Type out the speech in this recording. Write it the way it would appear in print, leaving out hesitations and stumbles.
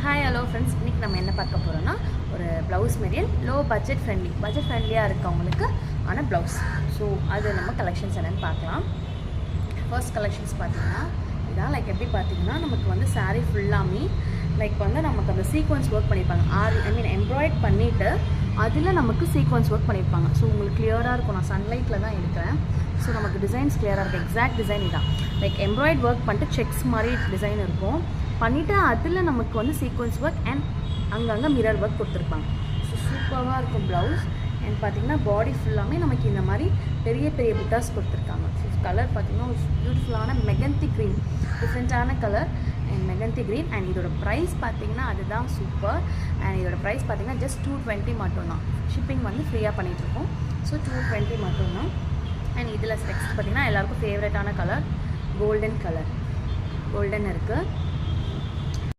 Hi hello friends, இன்றைக்கி நம்ம என்ன பார்க்க போகிறோன்னா ஒரு ப்ளவுஸ் மெட்டீரியல் லோ பட்ஜெட் ஃப்ரெண்ட்லியாக இருக்கவங்களுக்கு ஆன ப்ளவுஸ். ஸோ அது நம்ம கலெக்ஷன்ஸ் என்னென்னு பார்க்கலாம். ஃபர்ஸ்ட் கலெக்ஷன்ஸ் பார்த்திங்கன்னா இதான் லைக் எப்படி பார்த்திங்கன்னா நமக்கு வந்து சாரீ ஃபுல்லாமே லைக் வந்து நமக்கு அந்த சீக்வன்ஸ் ஒர்க் பண்ணியிருப்பாங்க. எம்ப்ராய்ட் பண்ணிவிட்டு அதில் நமக்கு சீக்வன்ஸ் ஒர்க் பண்ணியிருப்பாங்க. ஸோ உங்களுக்கு கிளியராக இருக்கும். நான் சன்லைட்டில் தான் எடுக்கிறேன். ஸோ நமக்கு டிசைன்ஸ் கிளியராக இருக்குது. எக்ஸாக்ட் டிசைன் இதான். லைக் எம்ப்ராய்ட் ஒர்க் பண்ணிட்டு செக்ஸ் மாதிரி டிசைன் இருக்கும். பண்ணிவிட்டு அதில் நமக்கு வந்து சீக்வன்ஸ் ஒர்க் அண்ட் அங்கங்கே மிரர் ஒர்க் கொடுத்துருப்பாங்க. ஸோ சூப்பராக இருக்கும் ப்ளவுஸ். அண்ட் பார்த்திங்கன்னா பாடி ஃபுல்லாமே நமக்கு இந்த மாதிரி பெரிய பெரிய புட்டாஸ் கொடுத்துருக்காங்க. ஸோ கலர் பார்த்திங்கன்னா ஒரு பியூட்டிஃபுல்லான மெகந்தி க்ரீன், டிஃப்ரெண்ட்டான colour and mehndi green. And இதோட ப்ரைஸ் பார்த்திங்கன்னா அதுதான் சூப்பர். அண்ட் இதோட ப்ரைஸ் பார்த்திங்கன்னா ஜஸ்ட் 220 மட்டும்தான். ஷிப்பிங் வந்து ஃப்ரீயாக பண்ணிகிட்ருக்கோம். ஸோ 220 மட்டும்தான். அண்ட் இதில் நெக்ஸ்ட் பார்த்திங்கன்னா எல்லாேருக்கும் ஃபேவரட்டான கலர் கோல்டன் இருக்குது.